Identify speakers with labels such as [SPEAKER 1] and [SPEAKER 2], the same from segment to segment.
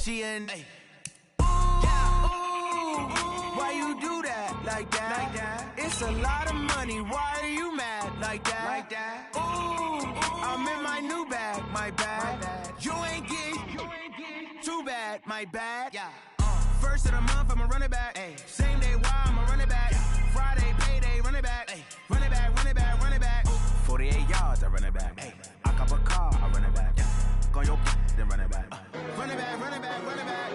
[SPEAKER 1] She in. Hey. Why you do that like that? It's a lot of money. Why are you mad like that? Ooh, I'm in my new bag, my bad. You ain't get too bad, my bad. Yeah. First of the month, I'ma run it back. Ay. Same day, why I'ma run it back. Friday, payday, run it back. Ay. Run it back, run it back, run it back. 48 yards, I run it back. Ay. I cop a car, I run it back. Go your then run it back. Run it back, run it back, run it back.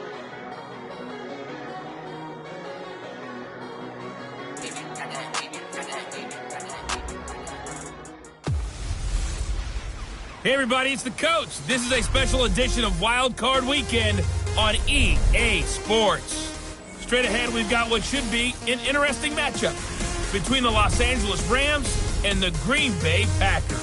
[SPEAKER 2] Hey everybody, it's the coach. This is a special edition of Wild Card Weekend on EA Sports. Straight ahead, we've got what should be an interesting matchup between the Los Angeles Rams and the Green Bay Packers.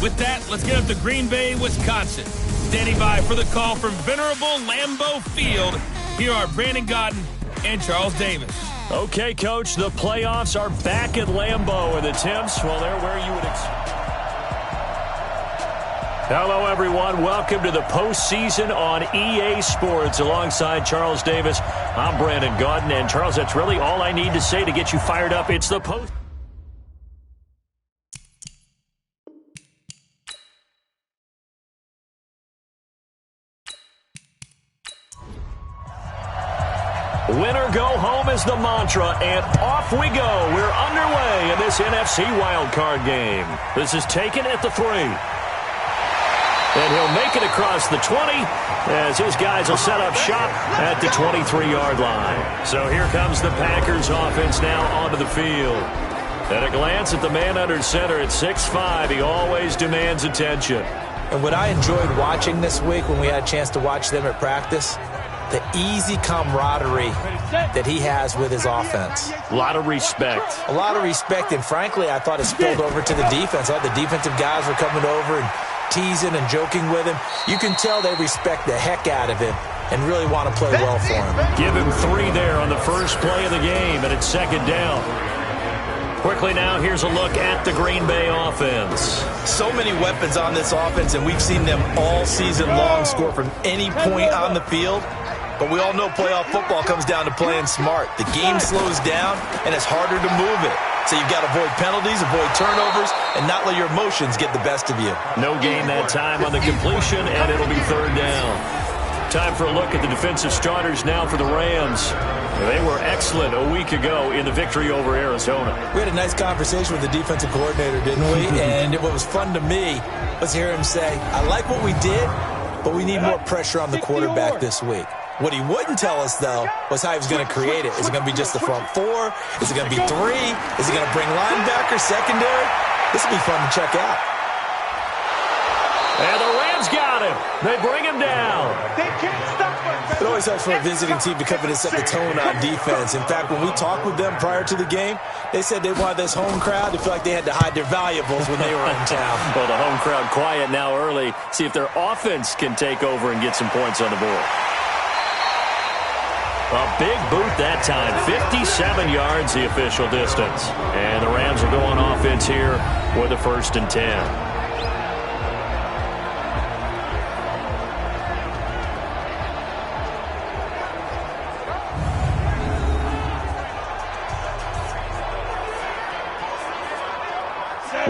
[SPEAKER 2] With that, let's get up to Green Bay, Wisconsin. Standing by for the call from venerable Lambeau Field, here are Brandon Godden and Charles Davis.
[SPEAKER 3] Okay, Coach, the playoffs are back at Lambeau, and the Temps, well, they're where you would expect. Hello, everyone. Welcome to the postseason on EA Sports. Alongside Charles Davis, I'm Brandon Godden. And, Charles, that's really all I need to say to get you fired up. It's the post. Winner go home is the mantra, and off we go. We're underway in this NFC wildcard game. This is taken at the 3. And he'll make it across the 20 as his guys will set up shop at the 23-yard line. So here comes the Packers offense now onto the field. At a glance at the man under center at 6'5", he always demands attention.
[SPEAKER 4] And what I enjoyed watching this week when we had a chance to watch them at practice, the easy camaraderie that he has with his offense.
[SPEAKER 3] A lot of respect.
[SPEAKER 4] A lot of respect, and frankly, I thought it spilled over to the defense. All the defensive guys were coming over and teasing and joking with him. You can tell they respect the heck out of him and really want to play well for him.
[SPEAKER 3] Give him 3 there on the first play of the game, and it's second down. Quickly now, here's a look at the Green Bay offense.
[SPEAKER 4] So many weapons on this offense, and we've seen them all season long score from any point on the field. But we all know playoff football comes down to playing smart. The game slows down, and it's harder to move it. So you've got to avoid penalties, avoid turnovers, and not let your emotions get the best of you.
[SPEAKER 3] No gain that time on the completion, and it'll be third down. Time for a look at the defensive starters now for the Rams. They were excellent a week ago in the victory over Arizona.
[SPEAKER 4] We had a nice conversation with the defensive coordinator, didn't we? And what was fun to me was hear him say, I like what we did, but we need more pressure on the quarterback this week. What he wouldn't tell us, though, was how he was going to create it. Is it going to be just the front 4? Is it going to be 3? Is he going to bring linebacker, secondary? This will be fun to check out.
[SPEAKER 3] And the Rams got him. They bring him down.
[SPEAKER 5] They can't stop us.
[SPEAKER 4] It always helps for a visiting team to come in and set the tone on defense. In fact, when we talked with them prior to the game, they said they wanted this home crowd to feel like they had to hide their valuables when they were in town.
[SPEAKER 3] Well, the home crowd quiet now early. See if their offense can take over and get some points on the board. A big boot that time, 57 yards the official distance. And the Rams will go on offense here with a 1st and 10.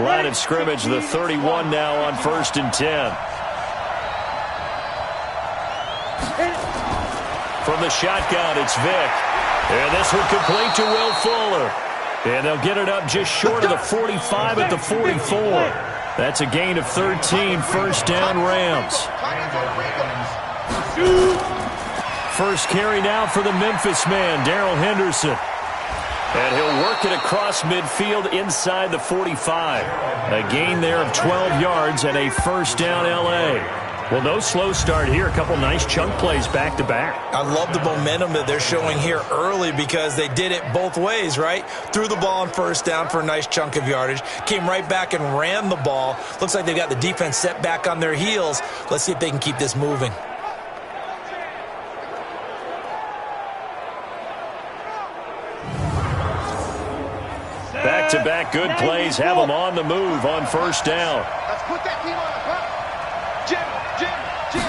[SPEAKER 3] Line of scrimmage, the 31 now on 1st and 10. From the shotgun, it's Vick. And this one complete to Will Fuller. And they'll get it up just short of the 45 at the 44. That's a gain of 13, first down Rams. First carry now for the Memphis man, Darrell Henderson. And he'll work it across midfield inside the 45. A gain there of 12 yards and a first down L.A. Well, no slow start here. A couple nice chunk plays back-to-back.
[SPEAKER 4] I love the momentum that they're showing here early because they did it both ways, right? Threw the ball on first down for a nice chunk of yardage. Came right back and ran the ball. Looks like they've got the defense set back on their heels. Let's see if they can keep this moving.
[SPEAKER 3] Back-to-back good plays have them on the move on first down.
[SPEAKER 5] Let's put that team on the front. Jim,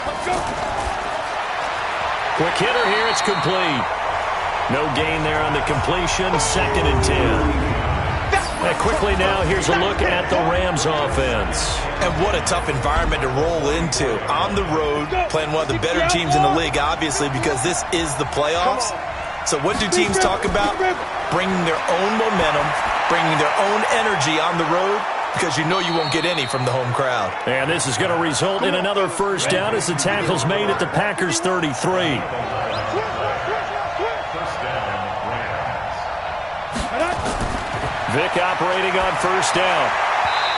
[SPEAKER 5] let's go.
[SPEAKER 3] Quick hitter here. It's complete. No gain there on the completion. 2nd and 10. And quickly now, here's a look at the Rams offense.
[SPEAKER 4] And what a tough environment to roll into. On the road, playing one of the better teams in the league, obviously, because this is the playoffs. So what do teams talk about? Bringing their own momentum, bringing their own energy on the road, because you know you won't get any from the home crowd.
[SPEAKER 3] And this is going to result in another first down as the tackle's made at the Packers' 33. Vick operating on first down.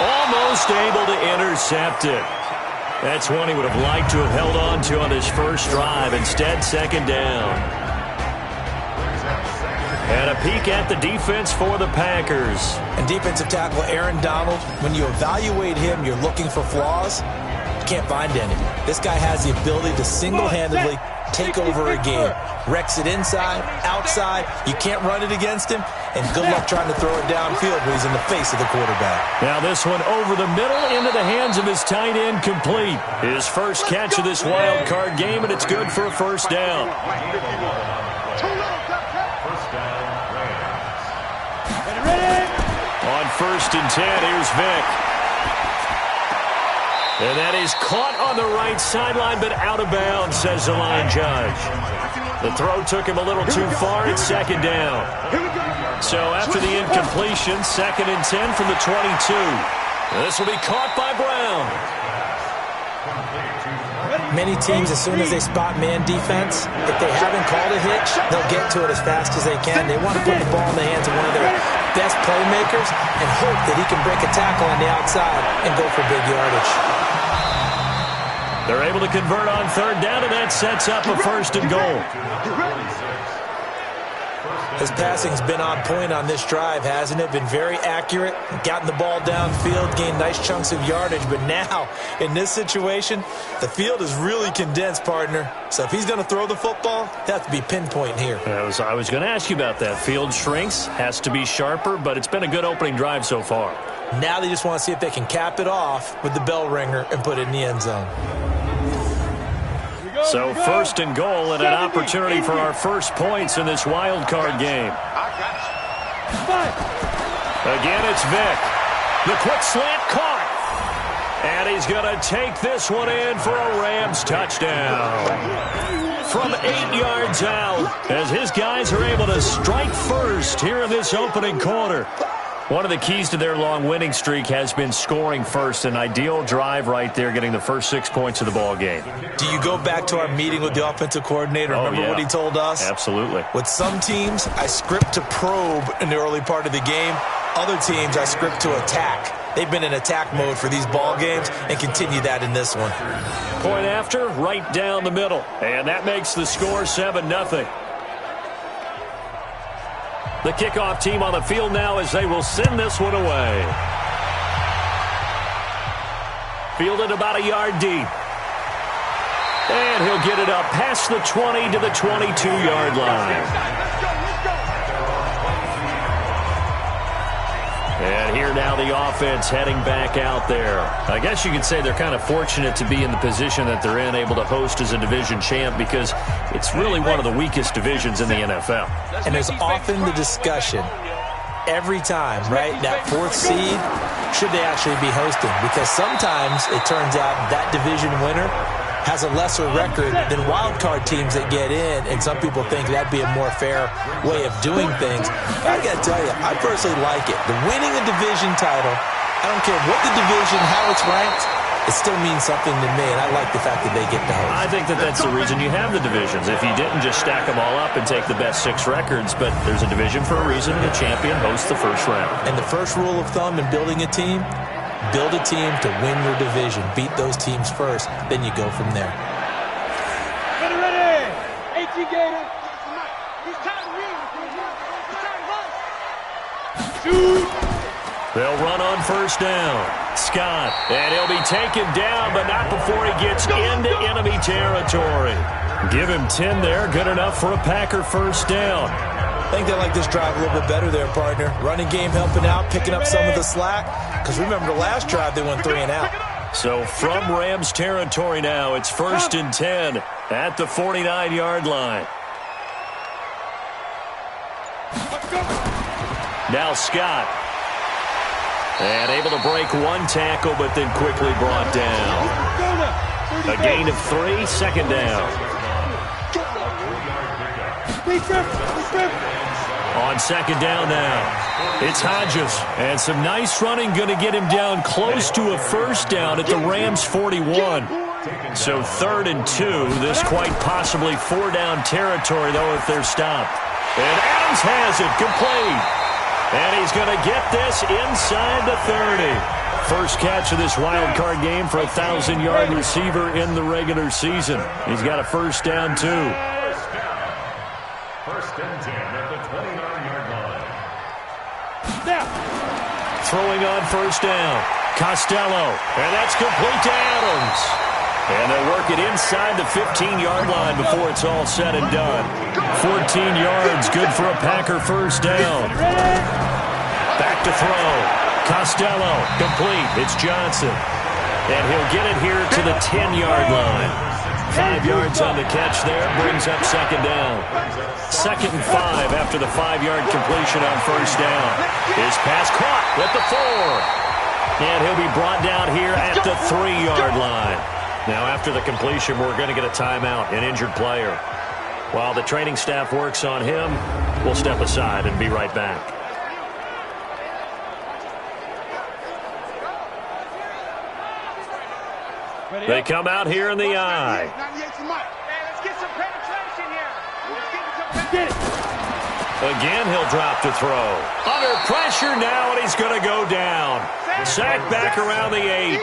[SPEAKER 3] Almost able to intercept it. That's one he would have liked to have held on to on his first drive. Instead, 2nd down. And a peek at the defense for the Packers.
[SPEAKER 4] And defensive tackle Aaron Donald, when you evaluate him, you're looking for flaws. You can't find any. This guy has the ability to single-handedly take over a game. Wrecks it inside, outside. You can't run it against him. And good luck trying to throw it downfield when he's in the face of the quarterback.
[SPEAKER 3] Now this one over the middle into the hands of his tight end, complete. His first catch of this wild card game, and it's good for a first down. On 1st and 10, here's Vick. And that is caught on the right sideline, but out of bounds, says the line judge. The throw took him a little too far. It's 2nd down. So after the incompletion, 2nd and 10 from the 22. This will be caught by Brown.
[SPEAKER 4] Many teams, as soon as they spot man defense, if they haven't called a hitch, they'll get to it as fast as they can. They want to put the ball in the hands of one of their best playmakers and hope that he can break a tackle on the outside and go for big yardage.
[SPEAKER 3] They're able to convert on 3rd down, and that sets up a 1st and goal.
[SPEAKER 4] His passing's been on point on this drive, hasn't it? Been very accurate, gotten the ball downfield, gained nice chunks of yardage. But now, in this situation, the field is really condensed, partner. So if he's going to throw the football, it has to be pinpoint here.
[SPEAKER 3] I was going to ask you about that. Field shrinks, has to be sharper, but it's been a good opening drive so far.
[SPEAKER 4] Now they just want to see if they can cap it off with the bell ringer and put it in the end zone.
[SPEAKER 3] So 1st and goal and an opportunity for our first points in this wild card game. Again, it's Vick. The quick slant caught. And he's going to take this one in for a Rams touchdown. From 8 yards out, as his guys are able to strike first here in this opening quarter. One of the keys to their long winning streak has been scoring first. An ideal drive right there, getting the first 6 points of the ball game.
[SPEAKER 4] Do you go back to our meeting with the offensive coordinator? Remember what he told us?
[SPEAKER 3] Absolutely.
[SPEAKER 4] With some teams, I script to probe in the early part of the game. Other teams, I script to attack. They've been in attack mode for these ball games and continue that in this one.
[SPEAKER 3] Point after, right down the middle. And that makes the score 7-0. The kickoff team on the field now as they will send this one away. Fielded about a yard deep. And he'll get it up past the 20 to the 22-yard line. And here now the offense heading back out there. I guess you could say they're kind of fortunate to be in the position that they're in, able to host as a division champ, because it's really one of the weakest divisions in the NFL.
[SPEAKER 4] And there's often the discussion every time, right, that 4th seed, should they actually be hosting? Because sometimes it turns out that division winner has a lesser record than wild card teams that get in, and some people think that'd be a more fair way of doing things. But I got to tell you, I personally like it. The winning a division title, I don't care what the division, how it's ranked, it still means something to me, and I like the fact that they get to host.
[SPEAKER 3] I think that that's the reason you have the divisions. If you didn't just stack them all up and take the best 6 records, but there's a division for a reason, and the champion hosts the first round.
[SPEAKER 4] And the first rule of thumb in building a team, build a team to win your division. Beat those teams first, then you go from there.
[SPEAKER 5] Ready! 18 Gator. He's tired of me. He's tired of us. Shoot!
[SPEAKER 3] They'll run on first down. Scott, and he'll be taken down, but not before he gets into enemy territory. Give him 10 there, good enough for a Packer first down.
[SPEAKER 4] I think they like this drive a little bit better there, partner. Running game helping out, picking up some of the slack. Because remember, the last drive they went 3 and out.
[SPEAKER 3] So from Rams territory now, it's 1st and 10 at the 49-yard line. Now Scott. And able to break one tackle, but then quickly brought down. A gain of 3, second down. On second down now, it's Hodges. And some nice running, going to get him down close to a first down at the Rams 41. So 3rd and 2, this quite possibly 4-down territory, though, if they're stopped. And Adams has it, complete. And he's going to get this inside the 30. First catch of this wild card game for a 1,000-yard receiver in the regular season. He's got a first down, too.
[SPEAKER 6] First and 10 at the 29-yard line.
[SPEAKER 3] Throwing on first down. Costello. And that's complete to Adams. And they'll work it inside the 15-yard line before it's all said and done. 14 yards, good for a Packer first down. Back to throw. Costello, complete. It's Johnson. And he'll get it here to the 10-yard line. 5 yards on the catch there, brings up second down. 2nd and 5 after the 5-yard completion on first down. His pass caught at the 4. And he'll be brought down here at the 3-yard line. Now, after the completion, we're going to get a timeout, an injured player. While the training staff works on him, we'll step aside and be right back. They come out here in the eye.
[SPEAKER 5] Let's get some penetration here.
[SPEAKER 3] Again, he'll drop to throw. Under pressure now, and he's going to go down. Sacked back around the 8.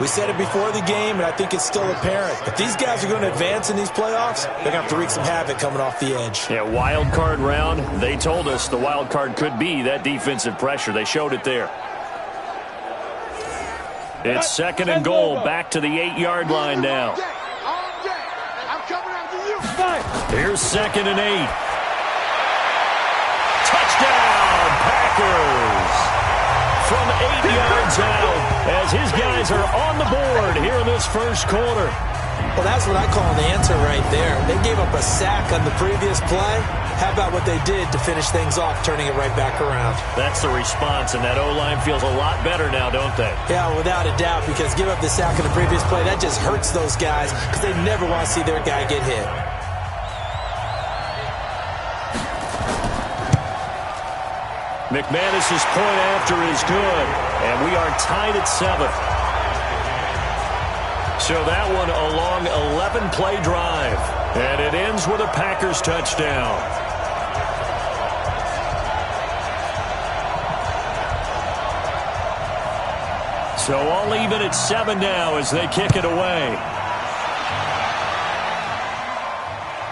[SPEAKER 4] We said it before the game, and I think it's still apparent. If these guys are going to advance in these playoffs, they're going to have to wreak some havoc coming off the edge.
[SPEAKER 3] Yeah, wild card round. They told us the wild card could be that defensive pressure. They showed it there. It's 2nd and goal, back to the 8-yard line now. Here's 2nd and 8. Touchdown, Packers! From 8 yards out, as his guys are on the board here in this first quarter.
[SPEAKER 4] Well, that's what I call an answer right there. They gave up a sack on the previous play. How about what they did to finish things off, turning it right back around?
[SPEAKER 3] That's the response, and that O-line feels a lot better now, don't they?
[SPEAKER 4] Yeah, without a doubt, because give up the sack on the previous play, that just hurts those guys because they never want to see their guy get hit.
[SPEAKER 3] McManus's point after is good, and we are tied at 7. So that one a long 11-play drive, and it ends with a Packers touchdown. So all even at 7 now as they kick it away.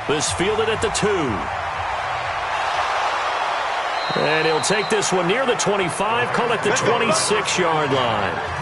[SPEAKER 3] This fielded at the 2. And he'll take this one near the 25, call it the 26-yard line.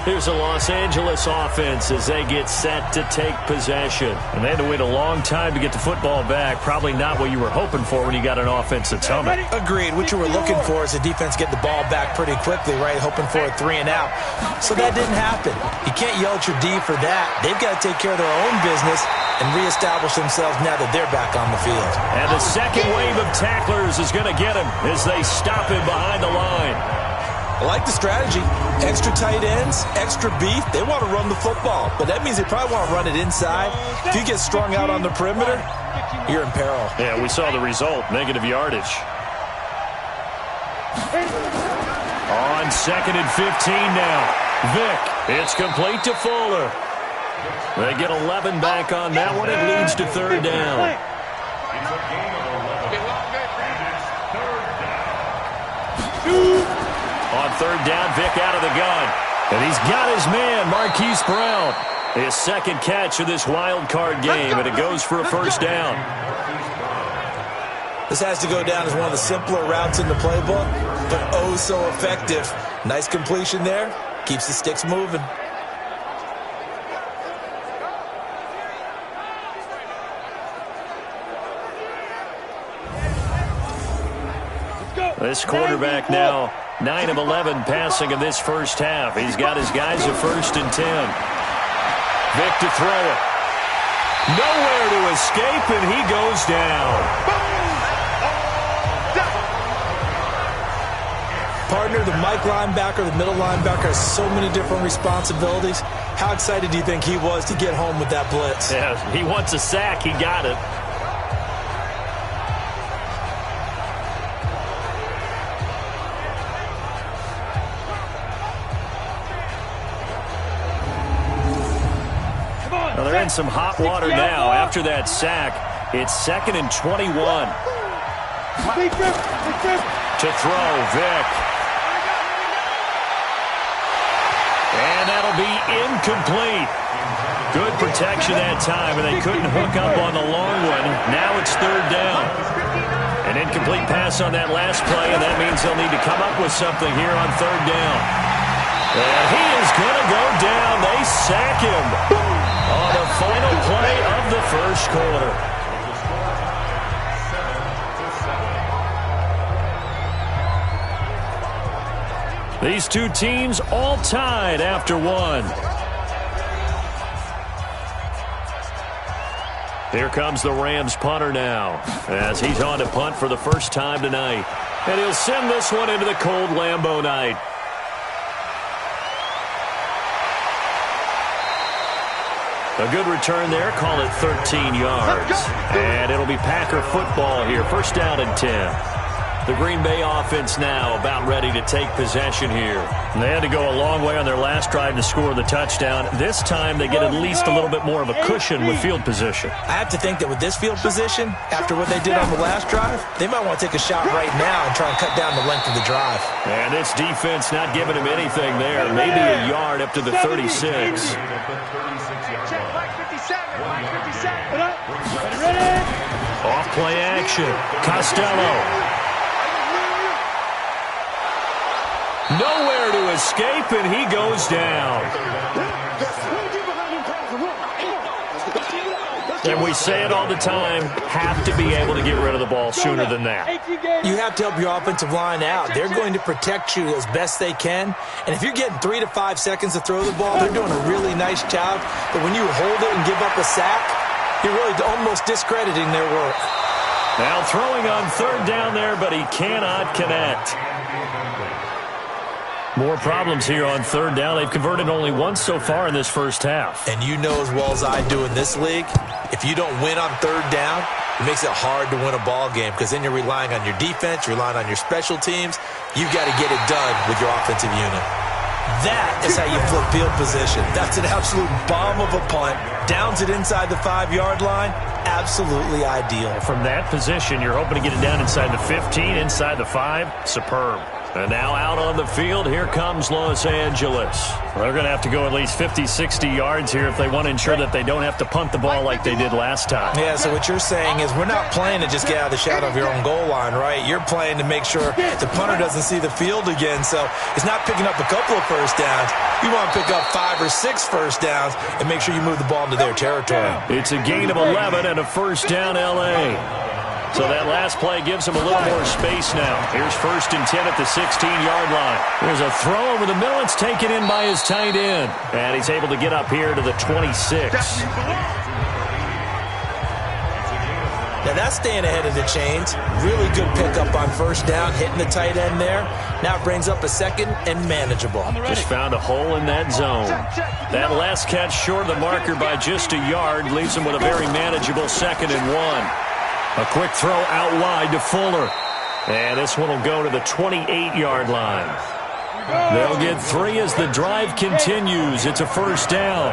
[SPEAKER 3] Here's a Los Angeles offense as they get set to take possession. And they had to wait a long time to get the football back. Probably not what you were hoping for when you got an offense that's humming.
[SPEAKER 4] Agreed. What you were looking for is the defense get the ball back pretty quickly, right? Hoping for a 3 and out. So that didn't happen. You can't yell at your D for that. They've got to take care of their own business and reestablish themselves now that they're back on the field.
[SPEAKER 3] And the second wave of tacklers is going to get him as they stop him behind the line.
[SPEAKER 4] I like the strategy. Extra tight ends, extra beef. They want to run the football, but that means they probably want to run it inside. If you get strung out on the perimeter, you're in peril.
[SPEAKER 3] Yeah, we saw the result, negative yardage. On 2nd and 15 now. Vick, it's complete to Fuller. They get 11 back on that one. It leads to 3rd down. On 3rd down, Vick out of the gun. And he's got his man, Marquise Brown. His second catch of this wild card game, and it goes for a first down.
[SPEAKER 4] This has to go down as one of the simpler routes in the playbook, but oh so effective. Nice completion there. Keeps the sticks moving.
[SPEAKER 3] This quarterback now 9 of 11 passing in this first half. He's got his guys at 1st and 10. Vic to throw it. Nowhere to escape, and he goes down.
[SPEAKER 4] Partner, the Mike linebacker, the middle linebacker has so many different responsibilities. How excited do you think he was to get home with that blitz?
[SPEAKER 3] Yeah, he wants a sack. He got it. Well, they're in some hot water now. After that sack, it's 2nd and 21. To throw, Vic. And that'll be incomplete. Good protection that time, and they couldn't hook up on the long one. Now it's 3rd down. An incomplete pass on that last play, and that means they'll need to come up with something here on 3rd down. And he is going to go down. They sack him on the final play of the first quarter. These two teams all tied after one. Here comes the Rams punter now, as he's on to punt for the first time tonight. And he'll send this one into the cold Lambeau night. A good return there. Call it 13 yards. And it'll be Packer football here. 1st down and 10. The Green Bay offense now about ready to take possession here. And they had to go a long way on their last drive to score the touchdown. This time they get at least a little bit more of a cushion with field position.
[SPEAKER 4] I have to think that with this field position, after what they did on the last drive, they might want to take a shot right now and try and cut down the length of the drive.
[SPEAKER 3] And this defense not giving him anything there. Maybe a yard up to the 36. Off play action. Costello. Nowhere to escape, and he goes down. And we say it all the time, have to be able to get rid of the ball sooner than that.
[SPEAKER 4] You have to help your offensive line out. They're going to protect you as best they can. And if you're getting 3 to 5 seconds to throw the ball, they're doing a really nice job. But when you hold it and give up a sack, you're really almost discrediting their work.
[SPEAKER 3] Now throwing on 3rd down there, but he cannot connect. More problems here on 3rd down. They've converted only once so far in this first half.
[SPEAKER 4] And you know as well as I do in this league, if you don't win on 3rd down, it makes it hard to win a ball game because then you're relying on your defense, you're relying on your special teams. You've got to get it done with your offensive unit. That is how you flip field position. That's an absolute bomb of a punt. Downs it inside the 5-yard line. Absolutely ideal.
[SPEAKER 3] From that position, you're hoping to get it down inside the 15, inside the 5. Superb. And now out on the field, here comes Los Angeles. They're going to have to go at least 50, 60 yards here if they want to ensure that they don't have to punt the ball like they did last time.
[SPEAKER 4] Yeah, so what you're saying is we're not playing to just get out of the shadow of your own goal line, right? You're playing to make sure the punter doesn't see the field again. So it's not picking up a couple of first downs. You want to pick up 5 or 6 first downs and make sure you move the ball into their territory.
[SPEAKER 3] It's a gain of 11 and a first down L.A. So that last play gives him a little more space now. Here's 1st and 10 at the 16-yard line. There's a throw over the middle. It's taken in by his tight end. And he's able to get up here to the 26.
[SPEAKER 4] Now that's staying ahead of the chains. Really good pickup on 1st down, hitting the tight end there. Now it brings up a 2nd and manageable.
[SPEAKER 3] Just found a hole in that zone. That last catch short of the marker by just a yard leaves him with a very manageable 2nd and 1. A quick throw out wide to Fuller. And this one will go to the 28-yard line. They'll get 3 as the drive continues. It's a 1st down.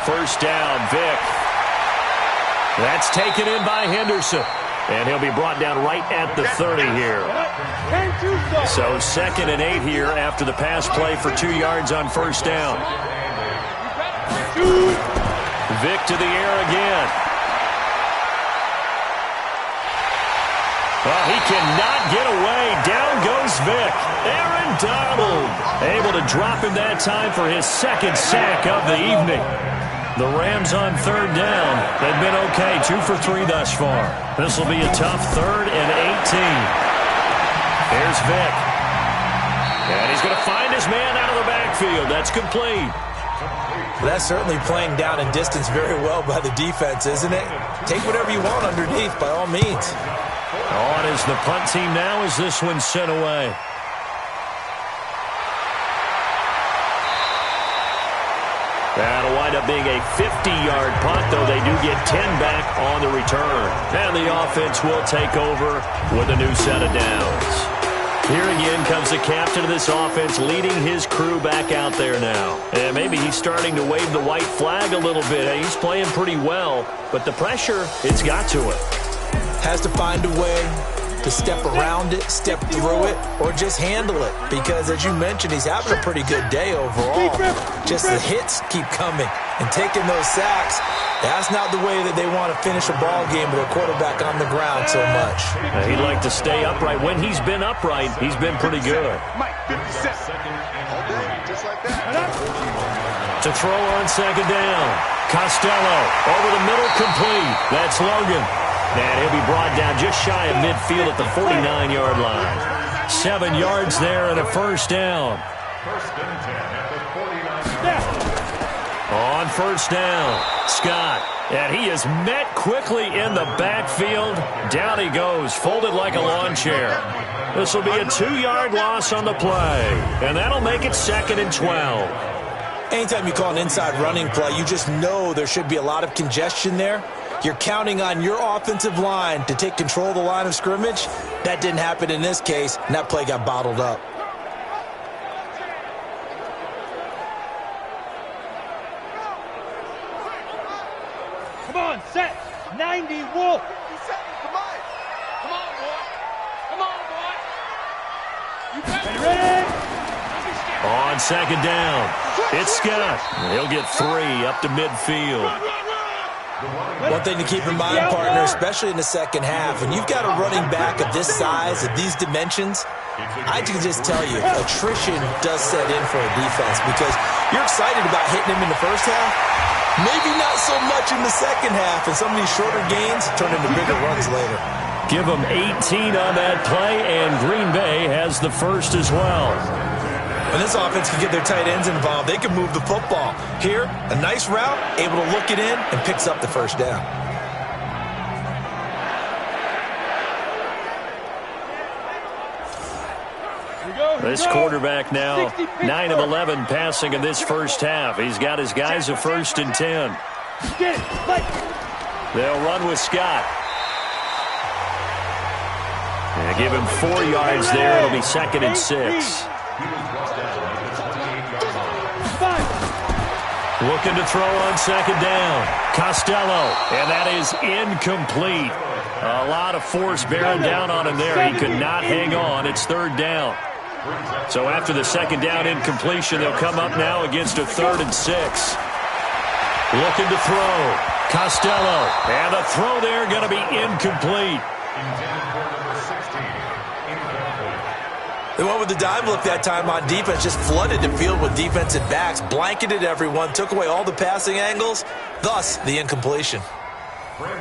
[SPEAKER 3] 1st down, Vic. That's taken in by Henderson. And he'll be brought down right at the 30 here. So 2nd and 8 here after the pass play for 2 yards on 1st down. Vic to the air again. Well, he cannot get away. Down goes Vic. Aaron Donald able to drop him that time for his 2nd sack of the evening. The Rams on third down. They've been okay, 2 for 3 thus far. This will be a tough 3rd and 18. Here's Vick. And he's going to find his man out of the backfield. That's complete.
[SPEAKER 4] That's certainly playing down in distance very well by the defense, isn't it? Take whatever you want underneath, by all means.
[SPEAKER 3] On is the punt team now as this one's sent away. That'll wind up being a 50-yard punt, though they do get 10 back on the return. And the offense will take over with a new set of downs. Here again comes the captain of this offense leading his crew back out there now. And maybe he's starting to wave the white flag a little bit. He's playing pretty well, but the pressure, it's got to him.
[SPEAKER 4] Has to find a way to step around it, step through it, or just handle it. Because, as you mentioned, he's having a pretty good day overall. Just the hits keep coming and taking those sacks. That's not the way that they want to finish a ball game with a quarterback on the ground so much.
[SPEAKER 3] He'd like to stay upright. When he's been upright, he's been pretty good. To throw on second down. Costello over the middle, complete. That's Logan. And he'll be brought down just shy of midfield at the 49-yard line. 7 yards there and a first down. On first down, Scott. And he is met quickly in the backfield. Down he goes, folded like a lawn chair. This will be a 2-yard loss on the play. And that'll make it 2nd and 12.
[SPEAKER 4] Anytime you call an inside running play, you just know there should be a lot of congestion there. You're counting on your offensive line to take control of the line of scrimmage. That didn't happen in this case, and that play got bottled up.
[SPEAKER 5] Come on, set. 90, Wolf.
[SPEAKER 1] Come on. Come on, boy. Come on, boy. You
[SPEAKER 5] Ready?
[SPEAKER 3] On second down, it's Scott. He'll get 3 up to midfield.
[SPEAKER 4] One thing to keep in mind, partner, especially in the second half, when you've got a running back of this size, of these dimensions, I can just tell you, attrition does set in for a defense because you're excited about hitting him in the first half, maybe not so much in the second half, and some of these shorter gains turn into bigger runs later.
[SPEAKER 3] Give them 18 on that play, and Green Bay has the first as well.
[SPEAKER 4] When this offense can get their tight ends involved, they can move the football. Here, a nice route, able to look it in, and picks up the first down.
[SPEAKER 3] This quarterback now 9 of 11 passing in this first half. He's got his guys a 1st and 10. They'll run with Scott. And give him 4 yards there. It'll be 2nd and 6. Looking to throw on second down. Costello, and that is incomplete. A lot of force bearing down on him there. He could not hang on. It's 3rd down. So after the second down incompletion, they'll come up now against a 3rd and 6. Looking to throw. Costello, and the throw there going to be incomplete.
[SPEAKER 4] They went with the dime look that time on defense, just flooded the field with defensive backs, blanketed everyone, took away all the passing angles, thus the incompletion.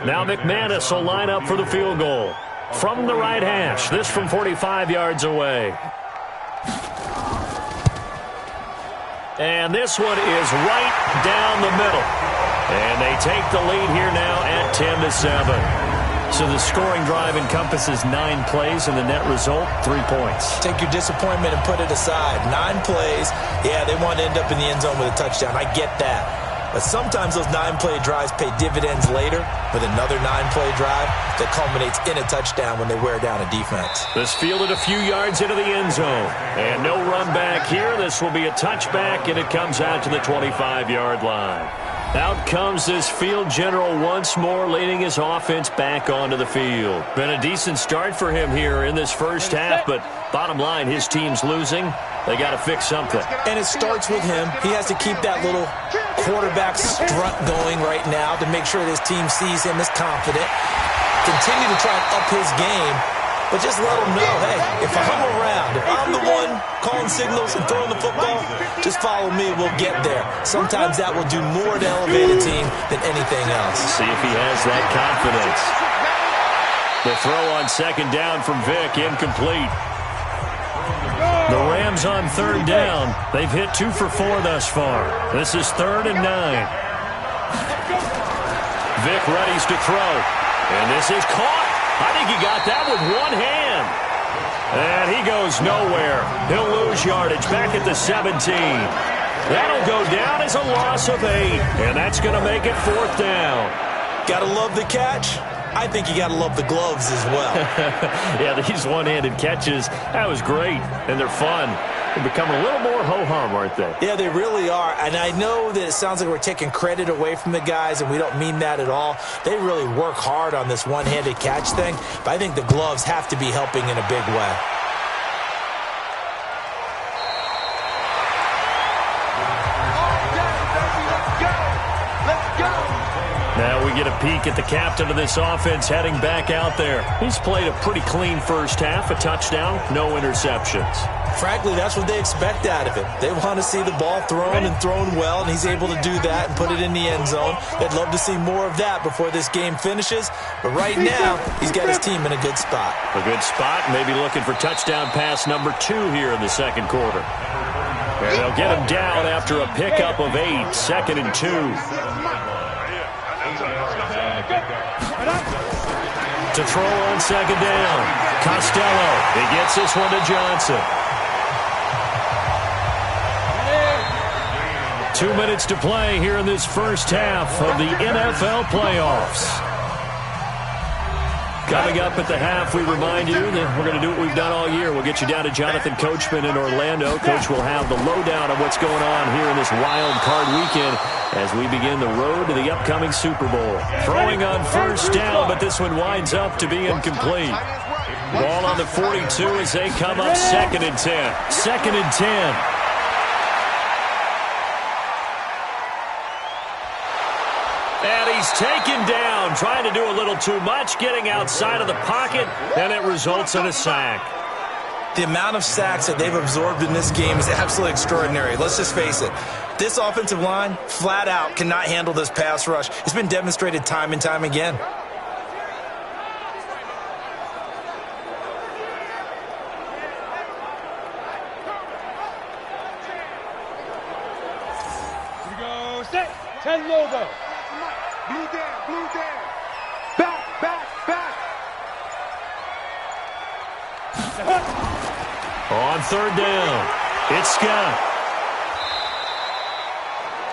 [SPEAKER 3] Now McManus will line up for the field goal. From the right hash, this from 45 yards away. And this one is right down the middle. And they take the lead here now at 10-7. So the scoring drive encompasses 9 plays, and the net result, 3 points.
[SPEAKER 4] Take your disappointment and put it aside. 9 plays, yeah, they want to end up in the end zone with a touchdown. I get that. But sometimes those 9-play drives pay dividends later with another 9-play drive that culminates in a touchdown when they wear down a defense.
[SPEAKER 3] This fielded a few yards into the end zone. And no run back here. This will be a touchback, and it comes out to the 25-yard line. Out comes this field general once more, leading his offense back onto the field. Been a decent start for him here in this first half, but bottom line, his team's losing. They got to fix something.
[SPEAKER 4] And it starts with him. He has to keep that little quarterback strut going right now to make sure that his team sees him as confident. Continue to try and up his game. but just let them know, hey, if I'm around, if I'm the one calling signals and throwing the football, just follow me, we'll get there. Sometimes that will do more to elevate a team than anything else.
[SPEAKER 3] See if he has that confidence. The throw on second down from Vic, incomplete. The Rams on third down. They've hit 2 for 4 thus far. This is 3rd and 9. Vic readies to throw. And this is caught. I think he got that with one hand. And he goes nowhere. He'll lose yardage back at the 17. That'll go down as a loss of 8. And that's going to make it 4th down.
[SPEAKER 4] Gotta love the catch. I think you got to love the gloves as well.
[SPEAKER 3] Yeah, these one-handed catches, that was great, and they're fun. They're becoming a little more ho-hum, aren't they?
[SPEAKER 4] Yeah, they really are, and I know that it sounds like we're taking credit away from the guys, and we don't mean that at all. They really work hard on this one-handed catch thing, but I think the gloves have to be helping in a big way.
[SPEAKER 3] Now we get a peek at the captain of this offense heading back out there. He's played a pretty clean first half, a touchdown, no interceptions.
[SPEAKER 4] Frankly, that's what they expect out of him. They want to see the ball thrown and thrown well, and he's able to do that and put it in the end zone. They'd love to see more of that before this game finishes, but right now, he's got his team in a good spot.
[SPEAKER 3] A good spot, maybe looking for touchdown pass number 2 here in the second quarter. And they'll get him down after a pickup of 8, 2nd and 2. To throw on second down. Costello. He gets this one to Johnson. 2 minutes to play here in this first half of the NFL playoffs. Coming up at the half, we remind you that we're going to do what we've done all year. We'll get you down to Jonathan Coachman in Orlando. Coach will have the lowdown of what's going on here in this wild card weekend as we begin the road to the upcoming Super Bowl. Throwing on first down, but this one winds up to be incomplete. Ball on the 42 as they come up 2nd and 10. 2nd and 10. And he's taken down, trying to do a little too much, getting outside of the pocket, and it results in a sack.
[SPEAKER 4] The amount of sacks that they've absorbed in this game is absolutely extraordinary. Let's just face it. This offensive line, flat out, cannot handle this pass rush. It's been demonstrated time and time again.
[SPEAKER 5] Here we go, set, 10 logo. Blue down, back.
[SPEAKER 3] On third down, it's Scott.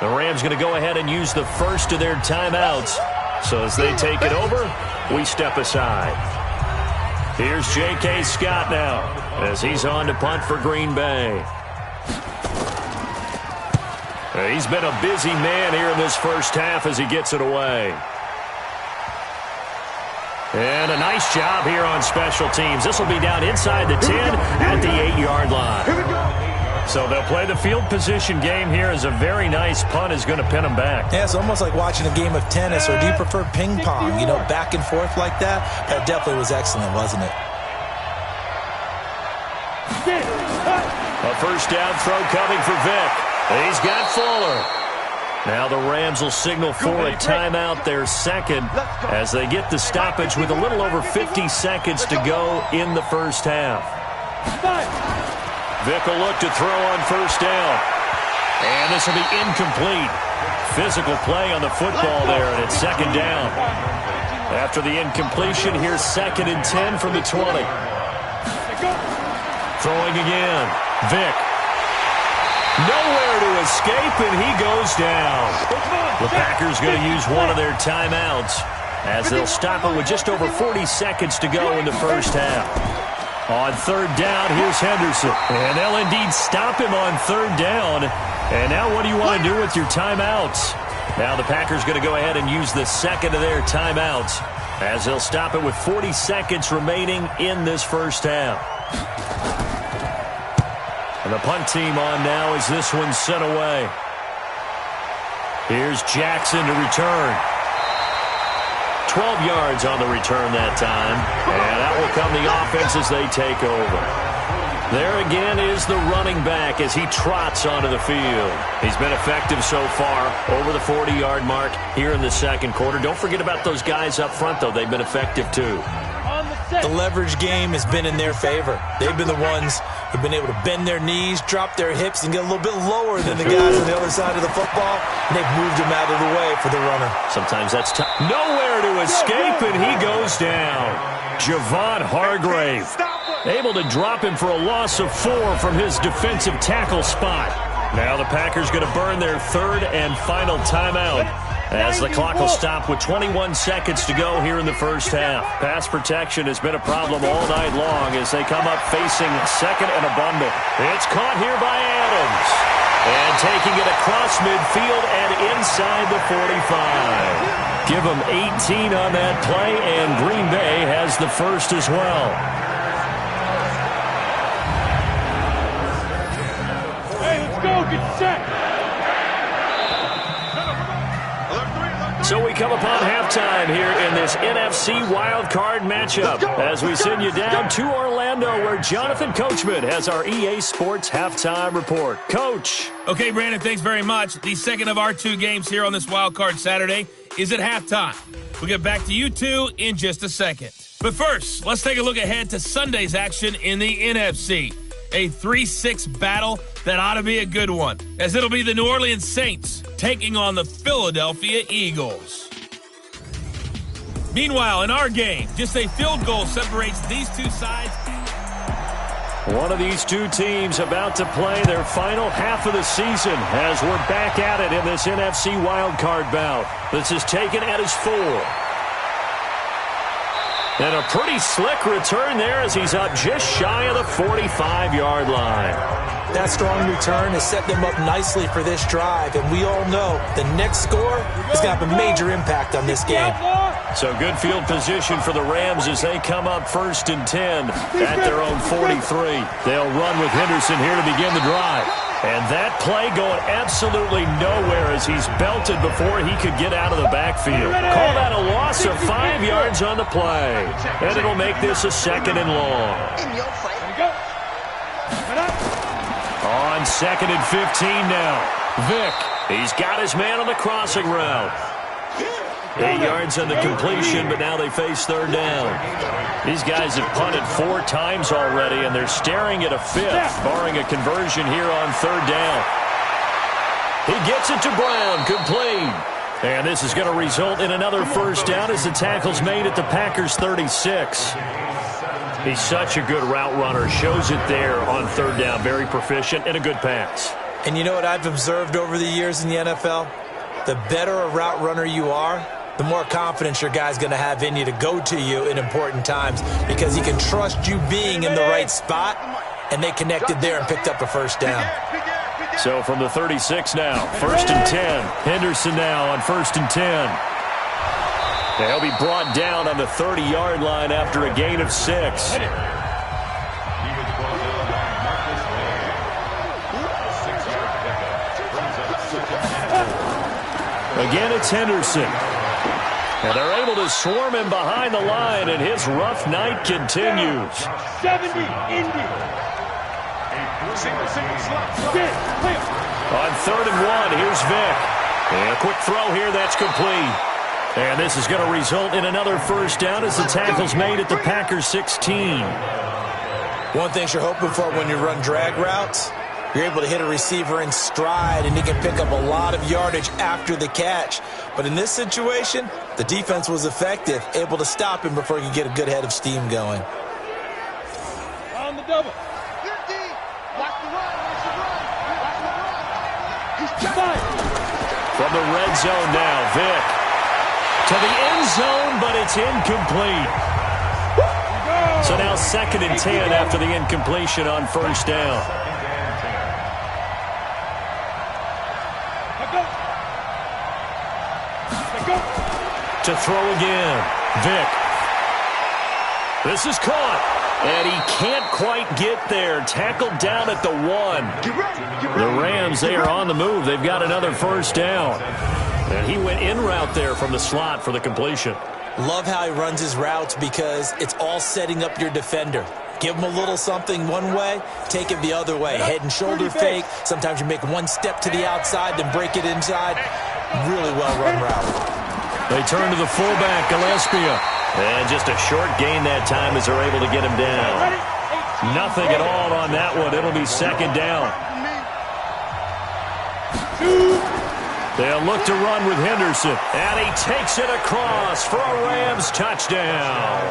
[SPEAKER 3] The Rams going to go ahead and use the first of their timeouts. So as they take it over, we step aside. Here's J.K. Scott now as he's on to punt for Green Bay. He's been a busy man here in this first half as he gets it away. And a nice job here on special teams. This will be down inside the 10 at the 8-yard line. So they'll play the field position game here as a very nice punt is going to pin them back.
[SPEAKER 4] Yeah, it's almost like watching a game of tennis, or do you prefer ping pong? You know, back and forth like that? That definitely was excellent, wasn't it?
[SPEAKER 3] A first down throw coming for Vic. He's got Fuller. Now the Rams will signal for a timeout, their second, as they get the stoppage with a little over 50 seconds to go in the first half. Vic will look to throw on first down. And this will be incomplete. Physical play on the football there, and it's second down. After the incompletion, here's 2nd and 10 from the 20. Throwing again. Vic. Nowhere to escape, and he goes down. The Packers going to use one of their timeouts as they'll stop it with just over 40 seconds to go in the first half. On third down, here's Henderson. And they'll indeed stop him on third down. And now what do you want to do with your timeouts? Now the Packers going to go ahead and use the second of their timeouts as they'll stop it with 40 seconds remaining in this first half. And the punt team on now as this one's sent away. Here's Jackson to return. 12 yards on the return that time. And out will come the offense as they take over. There again is the running back as he trots onto the field. He's been effective so far, over the 40-yard mark here in the second quarter. Don't forget about those guys up front, though. They've been effective, too.
[SPEAKER 4] The leverage game has been in their favor. They've been the ones who've been able to bend their knees, drop their hips, and get a little bit lower than the guys on the other side of the football, and they've moved him out of the way for the runner.
[SPEAKER 3] Sometimes that's tough. Nowhere to escape, and he goes down. Javon Hargrave able to drop him for a loss of 4 from his defensive tackle spot. Now the Packers going to burn their third and final timeout, as the clock will stop with 21 seconds to go here in the first half. Pass protection has been a problem all night long as they come up facing second and a bundle. It's caught here by Adams. And taking it across midfield and inside the 45. Give them 18 on that play, and Green Bay has the first as well.
[SPEAKER 5] Hey, let's go. Get set.
[SPEAKER 3] So we come upon halftime here in this NFC wildcard matchup as we send you down to Orlando, where Jonathan Coachman has our EA Sports halftime report. Coach.
[SPEAKER 2] Okay, Brandon, thanks very much. The second of our 2 games here on this wildcard Saturday is at halftime. We'll get back to you two in just a second. But first, let's take a look ahead to Sunday's action in the NFC. A 3-6 battle that ought to be a good one, as it'll be the New Orleans Saints taking on the Philadelphia Eagles. Meanwhile, in our game, just a field goal separates these two sides.
[SPEAKER 3] One of these two teams about to play their final half of the season as we're back at it in this NFC wildcard bout. This is taken at his 4. And a pretty slick return there as he's up just shy of the 45-yard line.
[SPEAKER 4] That strong return has set them up nicely for this drive, and we all know the next score is going to have a major impact on this game.
[SPEAKER 3] So good field position for the Rams as they come up 1st and 10 at their own 43. They'll run with Henderson here to begin the drive. And that play going absolutely nowhere as he's belted before he could get out of the backfield. Call that a loss of 5 yards on the play. And it'll make this a 2nd and long. On 2nd and 15 now. Vick, he's got his man on the crossing route. 8 yards on the completion, but now they face 3rd down. These guys have punted 4 times already, and they're staring at a 5th, barring a conversion here on 3rd down. He gets it to Brown, complete. And this is going to result in another 1st down as the tackle's made at the Packers' 36. He's such a good route runner. Shows it there on 3rd down. Very proficient and a good pass.
[SPEAKER 4] And you know what I've observed over the years in the NFL? The better a route runner you are, the more confidence your guy's going to have in you to go to you in important times because he can trust you being in the right spot, and they connected there and picked up a 1st down.
[SPEAKER 3] So from the 36 now, 1st and 10. Henderson now on 1st and 10. They'll be brought down on the 30-yard line after a gain of 6. Again, it's Henderson. And they're able to swarm him behind the line, and his rough night continues.
[SPEAKER 5] 70, Indy.
[SPEAKER 3] On 3rd and 1, here's Vick. And a quick throw here that's complete. And this is going to result in another 1st down as the tackle's made at the Packers' 16.
[SPEAKER 4] One thing you're hoping for when you run drag routes, you're able to hit a receiver in stride, and he can pick up a lot of yardage after the catch. But in this situation, the defense was effective, able to stop him before he could get a good head of steam going.
[SPEAKER 5] On the double.
[SPEAKER 3] From the red zone now, Vick. To the end zone, but it's incomplete. So now 2nd and 10 after the incompletion on 1st down. To throw again, Vick. This is caught, and he can't quite get there. Tackled down at the 1. The Rams, they are on the move. They've got another 1st down. And he went in route there from the slot for the completion.
[SPEAKER 4] Love how he runs his routes because it's all setting up your defender. Give him a little something one way, take it the other way. Head and shoulder fake. Sometimes you make one step to the outside, then break it inside. Really well-run route.
[SPEAKER 3] They turn to the fullback, Gillespie. And just a short gain that time as they're able to get him down. Nothing at all on that one. It'll be second down. They'll look to run with Henderson. And he takes it across for a Rams touchdown.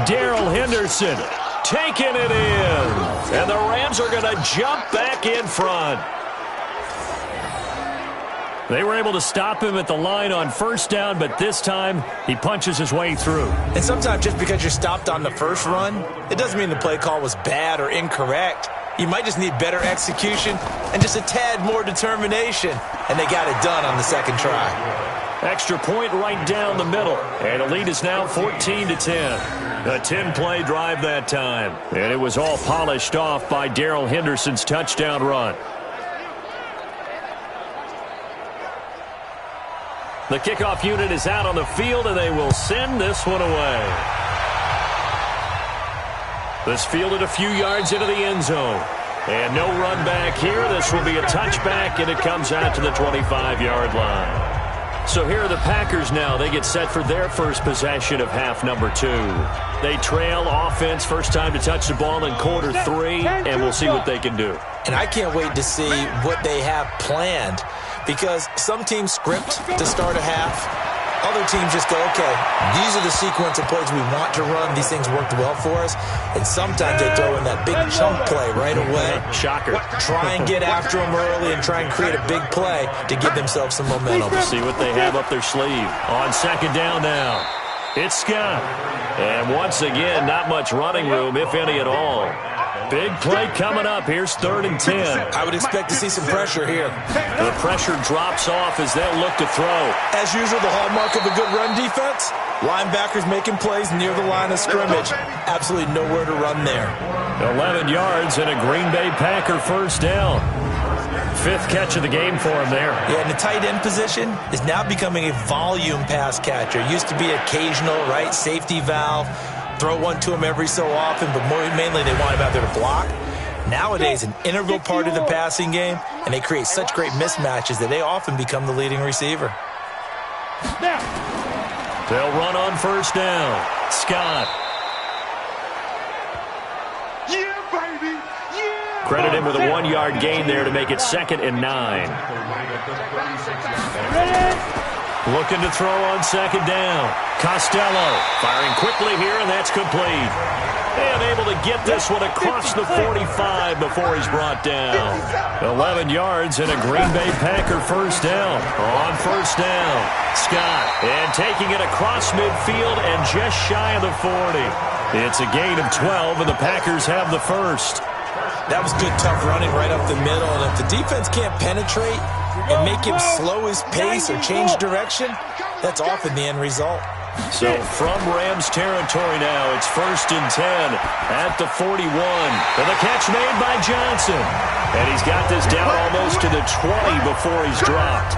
[SPEAKER 3] Darrell Henderson taking it in. And the Rams are going to jump back in front. They were able to stop him at the line on first down, but this time he punches his way through.
[SPEAKER 4] And sometimes just because you're stopped on the first run, it doesn't mean the play call was bad or incorrect. You might just need better execution and just a tad more determination. And they got it done on the second try.
[SPEAKER 3] Extra point right down the middle. And the lead is now 14-10. A 10-play drive that time. And it was all polished off by Darrell Henderson's touchdown run. The kickoff unit is out on the field, and they will send this one away. This fielded a few yards into the end zone. And no run back here. This will be a touchback, and it comes out to the 25-yard line. So here are the Packers now. They get set for their first possession of half number 2. They trail offense, first time to touch the ball in quarter 3, and we'll see what they can do.
[SPEAKER 4] And I can't wait to see what they have planned. Because some teams script to start a half. Other teams just go, okay, these are the sequence of plays we want to run. These things worked well for us. And sometimes they throw in that big chunk play right away.
[SPEAKER 3] Shocker.
[SPEAKER 4] Try and get after them early and try and create a big play to give themselves some momentum.
[SPEAKER 3] See what they have up their sleeve. On second down now, it's Scott. And once again, not much running room, if any at all. Big play coming up. Here's 3rd and 10.
[SPEAKER 4] I would expect to see some pressure here.
[SPEAKER 3] The pressure drops off as they'll look to throw.
[SPEAKER 4] As usual, the hallmark of a good run defense, linebackers making plays near the line of scrimmage. Absolutely nowhere to run there.
[SPEAKER 3] 11 yards and a Green Bay Packer first down. 5th catch of the game for him there.
[SPEAKER 4] Yeah, and the tight end position is now becoming a volume pass catcher. Used to be occasional, right, safety valve. Throw one to him every so often, but mainly they want him out there to block. Nowadays, an integral part of the passing game, and they create such great mismatches that they often become the leading receiver.
[SPEAKER 3] They'll run on first down. Scott.
[SPEAKER 5] Yeah, baby. Yeah.
[SPEAKER 3] Credit him with a 1-yard gain there to make it 2nd and 9. Looking to throw on second down. Costello firing quickly here, and that's complete. And able to get this one across the 45 before he's brought down. 11 yards and a Green Bay Packer first down. On first down, Scott. And taking it across midfield and just shy of the 40. It's a gain of 12, and the Packers have the first.
[SPEAKER 4] That was good, tough running right up the middle. And if the defense can't penetrate and make him slow his pace or change direction, that's often the end result.
[SPEAKER 3] So from Rams territory now, it's 1st and 10 at the 41. And the catch made by Johnson. And he's got this down almost to the 20 before he's dropped.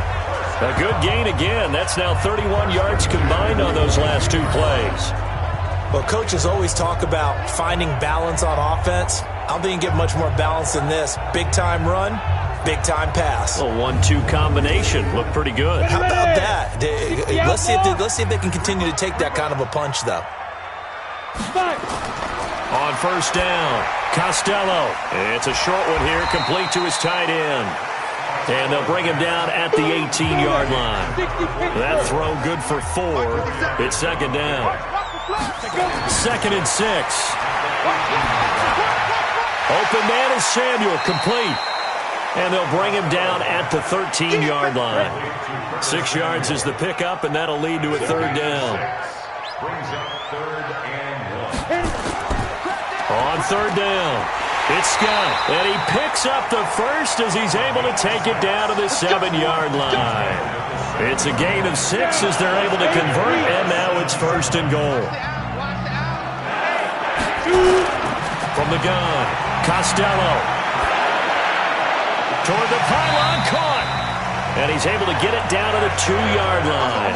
[SPEAKER 3] A good gain again. That's now 31 yards combined on those last 2 plays.
[SPEAKER 4] Well, coaches always talk about finding balance on offense. I don't think you get much more balance than this. Big-time run, big-time pass.
[SPEAKER 3] A 1-2 combination. Looked pretty good.
[SPEAKER 4] How about that? Let's see if they can continue to take that kind of a punch, though.
[SPEAKER 3] On first down, Costello. It's a short one here, complete to his tight end. And they'll bring him down at the 18-yard line. That throw good for 4. It's second down. 2nd and 6. Open man is Samuel, complete. And they'll bring him down at the 13-yard line. 6 yards is the pickup, and that'll lead to a 3rd down. On 3rd down, it's Scott. And he picks up the first as he's able to take it down to the 7-yard line. It's a gain of 6 as they're able to convert, and now it's 1st and goal. From the gun, Costello. Toward the pylon, caught. And he's able to get it down to the 2-yard line.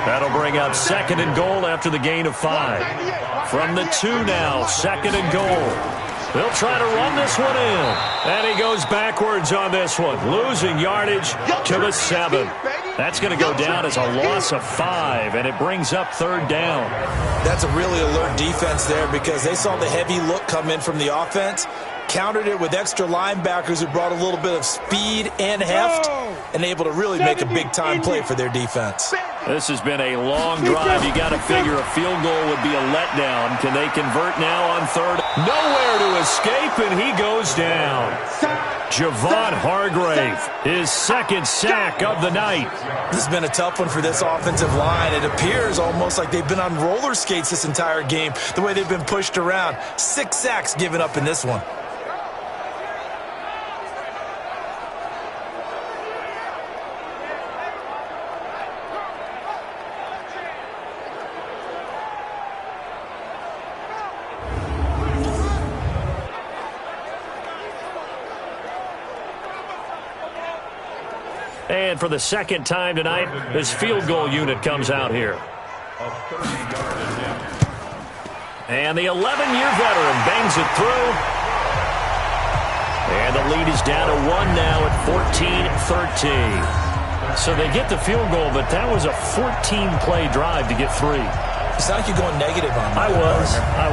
[SPEAKER 3] That'll bring up 2nd and goal after the gain of 5. From the 2 now, 2nd and goal. They'll try to run this one in. And he goes backwards on this one, losing yardage to the 7. That's going to go down as a loss of 5, and it brings up 3rd down.
[SPEAKER 4] That's a really alert defense there because they saw the heavy look come in from the offense, countered it with extra linebackers who brought a little bit of speed and heft, and able to really make a big-time play for their defense.
[SPEAKER 3] This has been a long drive. You got to figure a field goal would be a letdown. Can they convert now on 3rd? Nowhere to escape, and he goes down. Javon Hargrave, his 2nd sack of the night.
[SPEAKER 4] This has been a tough one for this offensive line. It appears almost like they've been on roller skates this entire game, the way they've been pushed around. 6 sacks given up in this one.
[SPEAKER 3] And for the 2nd time tonight, this field goal unit comes out here. And the 11-year veteran bangs it through. And the lead is down to 1 now at 14-13. So they get the field goal, but that was a 14-play drive to get 3.
[SPEAKER 4] It sounds like you're going negative on
[SPEAKER 3] I
[SPEAKER 4] that.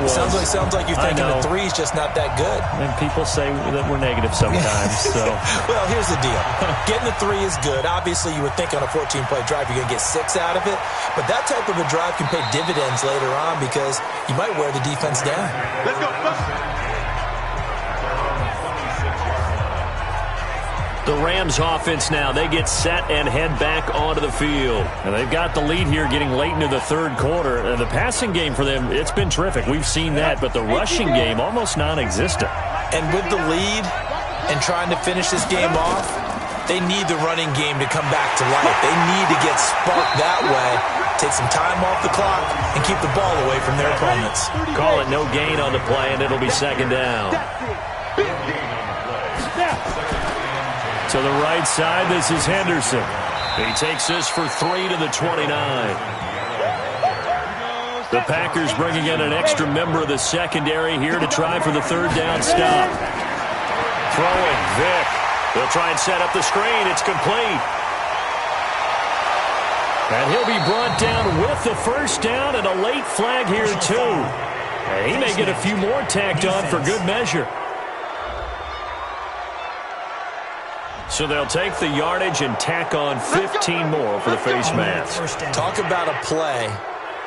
[SPEAKER 3] was.
[SPEAKER 4] Sounds like you're thinking the 3's just not that good.
[SPEAKER 3] And people say that we're negative sometimes. So.
[SPEAKER 4] Well, here's the deal. Getting the 3 is good. Obviously, you would think on a 14-play drive you're going to get 6 out of it. But that type of a drive can pay dividends later on because you might wear the defense down.
[SPEAKER 5] Let's go.
[SPEAKER 3] The Rams offense now, they get set and head back onto the field. And they've got the lead here getting late into the 3rd quarter. And the passing game for them, it's been terrific. We've seen that, but the rushing game almost non-existent.
[SPEAKER 4] And with the lead and trying to finish this game off, they need the running game to come back to life. They need to get sparked that way, take some time off the clock, and keep the ball away from their opponents.
[SPEAKER 3] Call it no gain on the play, and it'll be 2nd down. To the right side, this is Henderson. He takes this for 3 to the 29. The Packers bringing in an extra member of the secondary here to try for the 3rd down stop. Throwing, Vick. They'll try and set up the screen. It's complete. And he'll be brought down with the 1st down and a late flag here, too. And he may get a few more tacked on for good measure. So they'll take the yardage and tack on 15 more for the face mask.
[SPEAKER 4] Talk about a play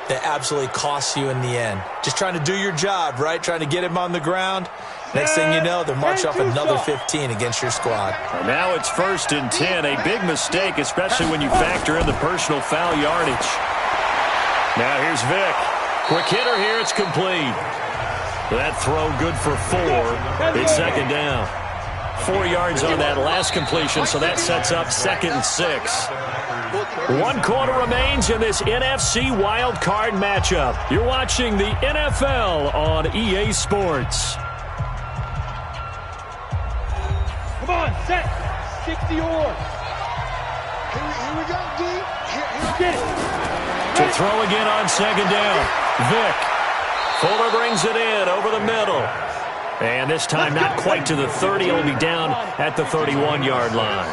[SPEAKER 4] that absolutely costs you in the end. Just trying to do your job, right? Trying to get him on the ground. Next thing you know, they're marching off another 15 against your squad.
[SPEAKER 3] And now it's 1st and 10. A big mistake, especially when you factor in the personal foul yardage. Now here's Vick. Quick hitter here. It's complete. That throw good for 4. It's 2nd down. 4 yards on that last completion, so that sets up 2nd and 6. 1 quarter remains in this NFC wild card matchup. You're watching the NFL on EA Sports.
[SPEAKER 5] Come on, set. 60 or. Here we go, D. Get it.
[SPEAKER 3] To throw again on 2nd down. Vick. Fuller brings it in over the middle. And this time not quite to the 30. It'll be down at the 31-yard line.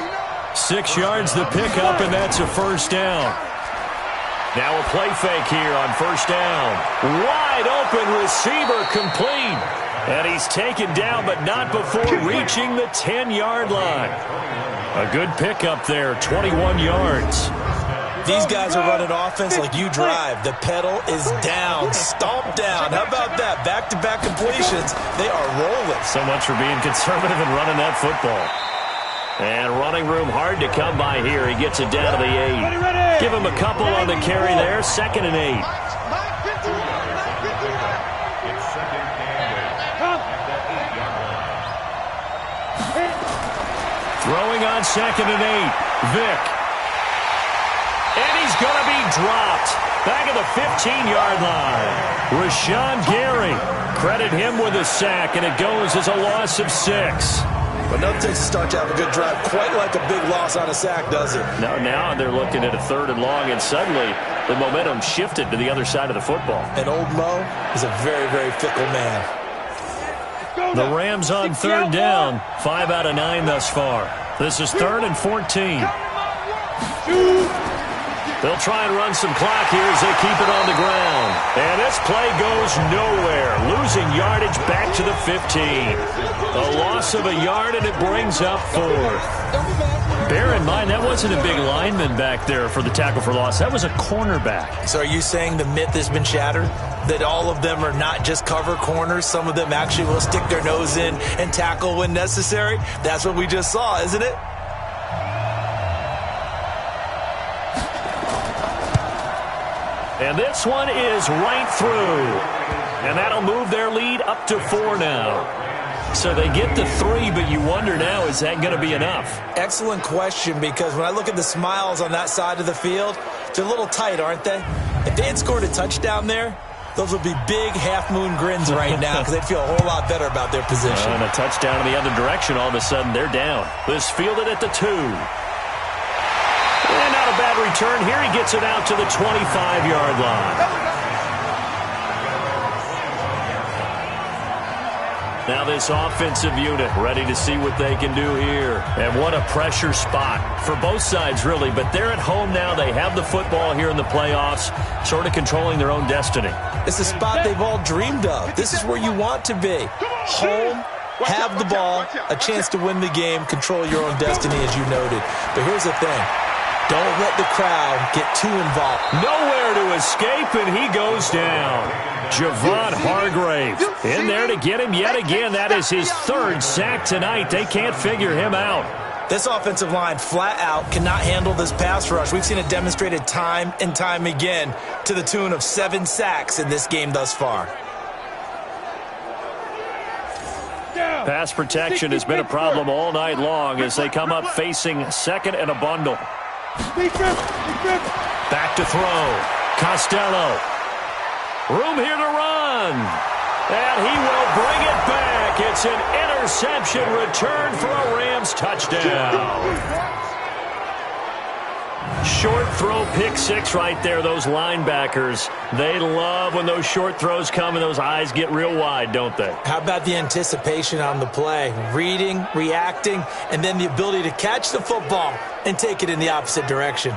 [SPEAKER 3] 6 yards the pickup, and that's a 1st down. Now a play fake here on 1st down. Wide open receiver complete. And he's taken down, but not before reaching the 10-yard line. A good pickup there, 21 yards.
[SPEAKER 4] These guys are running offense like you drive. The pedal is down, stomped down. How about that? Back-to-back completions. They are rolling.
[SPEAKER 3] So much for being conservative and running that football. And running room hard to come by here. He gets it down to the 8. Give him a couple on the carry there. 2nd and 8. Throwing on 2nd and 8. Vick. And he's going to be dropped. Back at the 15-yard line. Rashawn Gary. Credit him with a sack, and it goes as a loss of 6.
[SPEAKER 4] But nothing takes a start to have a good drive quite like a big loss on a sack, does it?
[SPEAKER 3] Now they're looking at a 3rd and long, and suddenly the momentum shifted to the other side of the football.
[SPEAKER 4] And old Mo is a very, very fickle man.
[SPEAKER 3] The Rams on third down, 5 out of 9 thus far. This is 3rd and 14. They'll try and run some clock here as they keep it on the ground. And this play goes nowhere, losing yardage back to the 15. A loss of a yard, and it brings up 4th. Bear in mind, that wasn't a big lineman back there for the tackle for loss. That was a cornerback.
[SPEAKER 4] So are you saying the myth has been shattered? That all of them are not just cover corners? Some of them actually will stick their nose in and tackle when necessary? That's what we just saw, isn't it?
[SPEAKER 3] And this one is right through. And that'll move their lead up to 4 now. So they get to 3, but you wonder now, is that going to be enough?
[SPEAKER 4] Excellent question, because when I look at the smiles on that side of the field, they're a little tight, aren't they? If they had scored a touchdown there, those would be big half-moon grins right now because they'd feel a whole lot better about their position.
[SPEAKER 3] And a touchdown in the other direction, all of a sudden they're down. This fielded at the 2. And not a bad return here. He gets it out to the 25-yard line. Now this offensive unit ready to see what they can do here. And what a pressure spot for both sides, really. But they're at home now. They have the football here in the playoffs, sort of controlling their own destiny.
[SPEAKER 4] It's a spot they've all dreamed of. This is where you want to be. Home, have the ball, a chance to win the game, control your own destiny, as you noted. But here's the thing. Don't let the crowd get too involved.
[SPEAKER 3] Nowhere to escape, and he goes down. Javon Hargrave in there to get him yet again. That is his 3rd sack tonight. They can't figure him out.
[SPEAKER 4] This offensive line flat out cannot handle this pass rush. We've seen it demonstrated time and time again to the tune of 7 sacks in this game thus far.
[SPEAKER 3] Pass protection has been a problem all night long as they come up facing 2nd and a bundle. Back to throw. Costello. Room here to run. And he will bring it back. It's an interception return for a Rams touchdown. Short throw, pick 6 right there. Those linebackers, they love when those short throws come and those eyes get real wide, don't they?
[SPEAKER 4] How about the anticipation on the play? Reading, reacting, and then the ability to catch the football and take it in the opposite direction.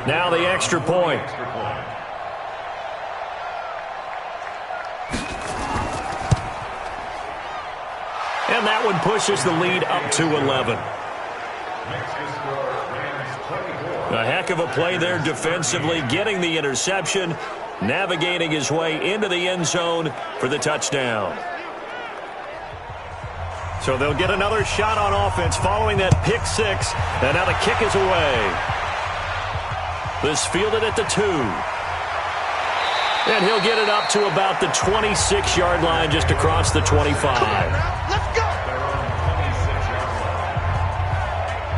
[SPEAKER 3] Now the extra point. And that one pushes the lead up to 11. A heck of a play there defensively, getting the interception, navigating his way into the end zone for the touchdown. So they'll get another shot on offense following that pick 6, and now the kick is away. This fielded at the 2. And he'll get it up to about the 26-yard line, just across the 25.
[SPEAKER 5] Let's go!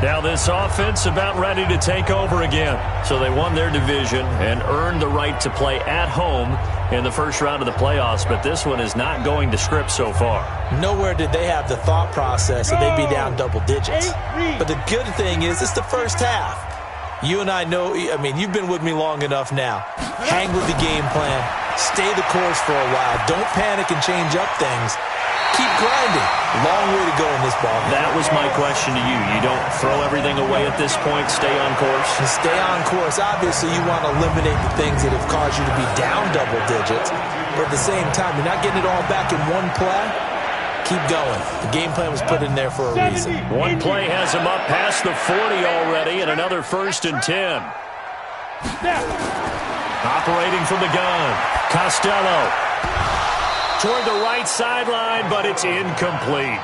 [SPEAKER 3] Now this offense about ready to take over again. So they won their division and earned the right to play at home in the first round of the playoffs, but this one is not going to script so far.
[SPEAKER 4] Nowhere did they have the thought process that they'd be down double digits. But the good thing is it's the first half. You and I know, I mean, you've been with me long enough now. Hang with the game plan. Stay the course for a while. Don't panic and change up things. Keep grinding. Long way to go in this ball game.
[SPEAKER 3] That was my question to you. You don't throw everything away at this point. Stay on course.
[SPEAKER 4] And stay on course. Obviously, you want to eliminate the things that have caused you to be down double digits. But at the same time, you're not getting it all back in one play. Keep going. The game plan was put in there for a reason.
[SPEAKER 3] One play has him up past the 40 already, and another 1st and 10. Operating from the gun, Costello. Toward the right sideline, but it's incomplete.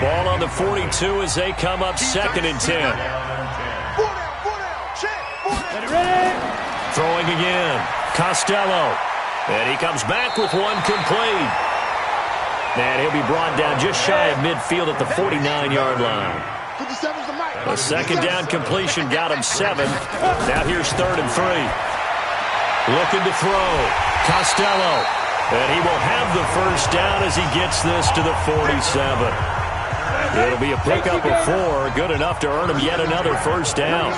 [SPEAKER 3] Ball on the 42 as they come up 2nd and 10. Throwing again, Costello. And he comes back with one complete. And he'll be brought down just shy of midfield at the 49-yard line. A 2nd down completion got him 7. Now here's 3rd and 3. Looking to throw. Costello. And he will have the first down as he gets this to the 47. It'll be a pickup of 4, good enough to earn him yet another first down.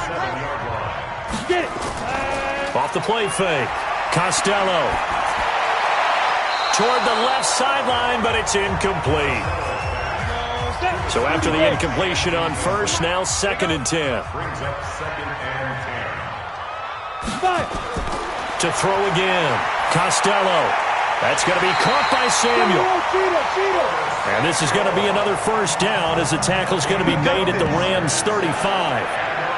[SPEAKER 3] Off the play fake, Costello. Toward the left sideline, but it's incomplete. So after the incompletion on first, now 2nd and 10.
[SPEAKER 6] Brings up 2nd and 10.
[SPEAKER 3] To throw again, Costello. That's going to be caught by Samuel. And this is going to be another first down as the tackle's going to be made at the Rams' 35.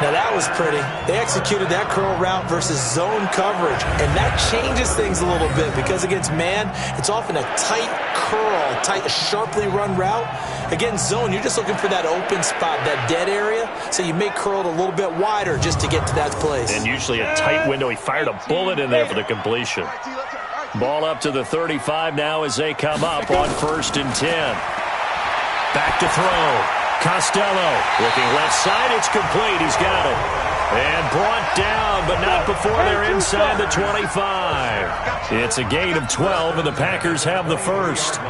[SPEAKER 4] Now that was pretty. They executed that curl route versus zone coverage, and that changes things a little bit because against man, it's often a tight curl, sharply run route. Against zone, you're just looking for that open spot, that dead area, so you may curl it a little bit wider just to get to that place.
[SPEAKER 3] And usually a tight window. He fired a bullet in there for the completion. Ball up to the 35 now as they come up on 1st and 10. Back to throw. Costello looking left side. It's complete. He's got it. And brought down, but not before they're inside the 25. It's a gain of 12, and the Packers have the first.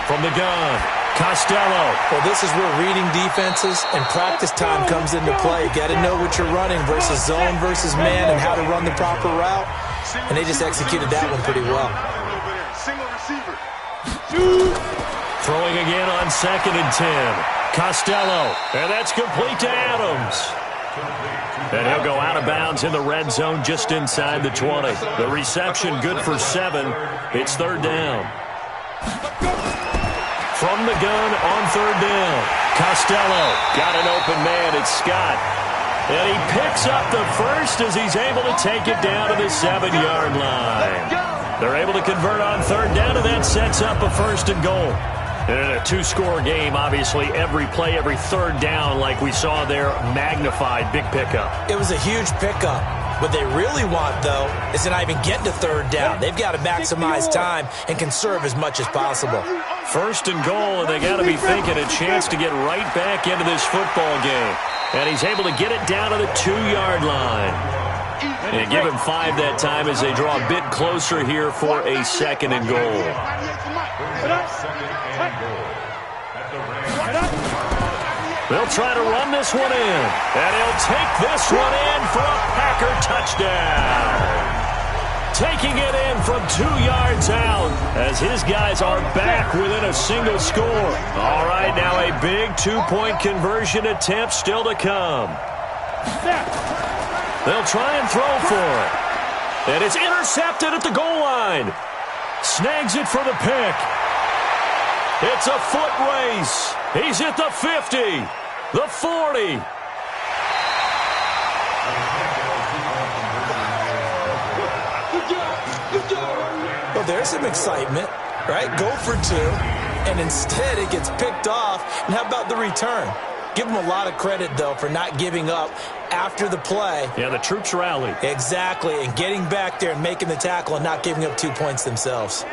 [SPEAKER 3] From the gun, Costello.
[SPEAKER 4] Well, this is where reading defenses and practice time comes into play. You got to know what you're running versus zone versus man and how to run the proper route. And they just executed that one pretty well.
[SPEAKER 3] Throwing again on 2nd and 10. Costello. And that's complete to Adams. And he'll go out of bounds in the red zone just inside the 20. The reception good for 7. It's 3rd down. From the gun on 3rd down. Costello got an open man. It's Scott. And he picks up the first as he's able to take it down to the 7-yard line. They're able to convert on 3rd down, and that sets up a 1st and goal. And in a 2-score game, obviously, every play, every 3rd down, like we saw there, magnified, big pickup.
[SPEAKER 4] It was a huge pickup. What they really want, though, is to not even get to 3rd down. They've got to maximize time and conserve as much as possible.
[SPEAKER 3] 1st and goal, and they got to be thinking a chance to get right back into this football game. And he's able to get it down to the 2-yard line. And give him 5 that time as they draw a bit closer here for a 2nd and goal. They'll try to run this one in. And he'll take this one in for a Packer touchdown. Taking it in from 2 yards out as his guys are back within a single score. All right, now a big 2-point conversion attempt still to come. They'll try and throw for it. And it's intercepted at the goal line. Snags it for the pick. It's a foot race. He's at the 50, the 40.
[SPEAKER 4] Well, there's some excitement, right? Go for 2, and instead it gets picked off. And how about the return? Give them a lot of credit, though, for not giving up after the play.
[SPEAKER 3] Yeah, the troops rallied.
[SPEAKER 4] Exactly, and getting back there and making the tackle and not giving up 2 points themselves.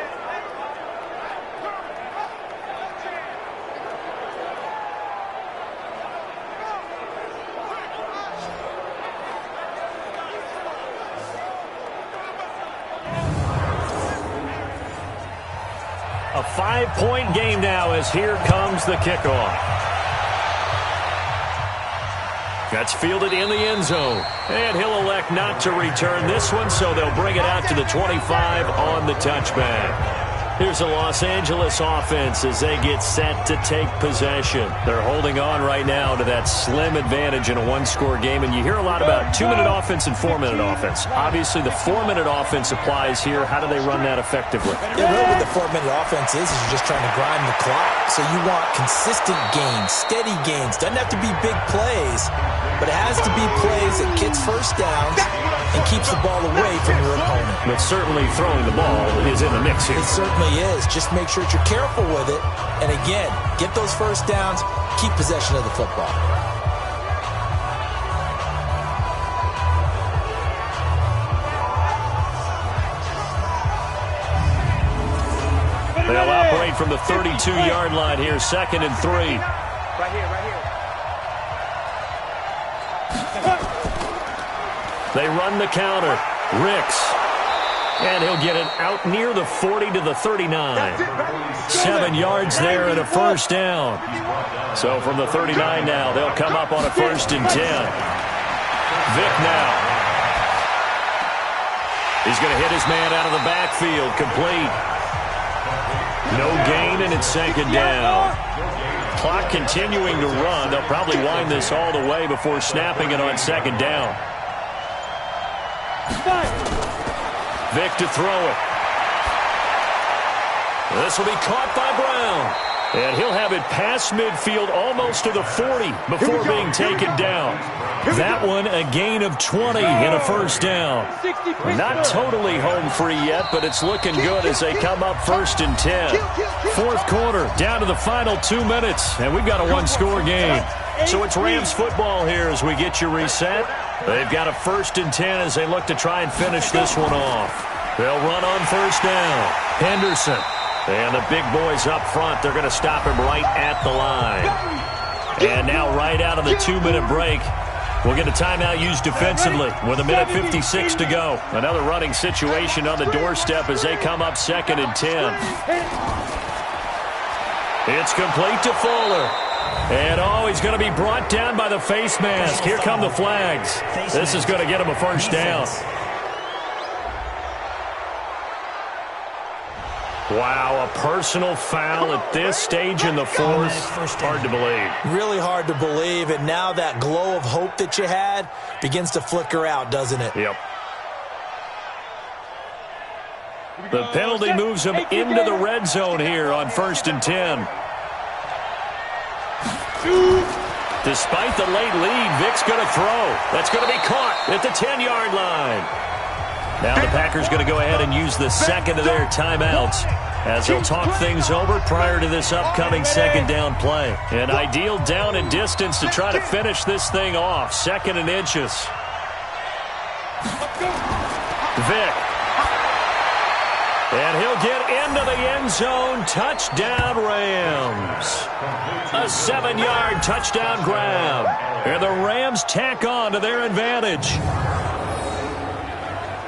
[SPEAKER 3] A 5-point game now as here comes the kickoff. That's fielded in the end zone. And he'll elect not to return this one, so they'll bring it out to the 25 on the touchback. Here's the Los Angeles offense as they get set to take possession. They're holding on right now to that slim advantage in a 1-score game, and you hear a lot about 2-minute offense and 4-minute offense. Obviously, the 4-minute offense applies here. How do they run that effectively?
[SPEAKER 4] Yeah, really what the 4-minute offense is you're just trying to grind the clock. So you want consistent gains, steady gains. Doesn't have to be big plays, but it has to be plays that gets first downs and keeps the ball away from your opponent.
[SPEAKER 3] But certainly throwing the ball is in the mix here.
[SPEAKER 4] It certainly is. Just make sure that you're careful with it. And again, get those first downs, keep possession of the football.
[SPEAKER 3] They'll operate from the 32-yard line here, 2nd and 3.
[SPEAKER 5] Right here, right here.
[SPEAKER 3] They run the counter. Ricks. And he'll get it out near the 40 to the 39. 7 yards there and a first down. So from the 39 now, they'll come up on a 1st and 10. Vic now. He's going to hit his man out of the backfield. Complete. No gain, and it's 2nd down. Clock continuing to run. They'll probably wind this all the way before snapping it on 2nd down. Vic to throw it. This will be caught by Brown. And he'll have it past midfield almost to the 40 before being taken down. That one a gain of 20 and a first down. Not totally home free yet, but it's looking good as they come up 1st and 10. 4th quarter, down to the final 2 minutes, and we've got a 1-score game. So it's Rams football here as we get you reset. They've got a 1st and 10 as they look to try and finish this one off. They'll run on 1st down. Henderson. And the big boys up front, they're going to stop him right at the line. And now right out of the 2-minute break, we'll get a timeout used defensively with 1:56 to go. Another running situation on the doorstep as they come up 2nd and 10. It's complete to Fuller. And, he's going to be brought down by the face mask. Here come the flags. This is going to get him a first down. Wow, a personal foul at this stage in the 4th. Hard to believe.
[SPEAKER 4] Really hard to believe, and now that glow of hope that you had begins to flicker out, doesn't it?
[SPEAKER 3] Yep. The penalty moves him into the red zone here on 1st and 10. Despite the late lead, Vic's going to throw. That's going to be caught at the 10-yard line. Now the Packers going to go ahead and use the 2nd of their timeouts as they'll talk things over prior to this upcoming 2nd down play. An ideal down and distance to try to finish this thing off. 2nd and inches. Vic. And he'll get into the end zone. Touchdown, Rams. A 7-yard touchdown grab. And the Rams tack on to their advantage.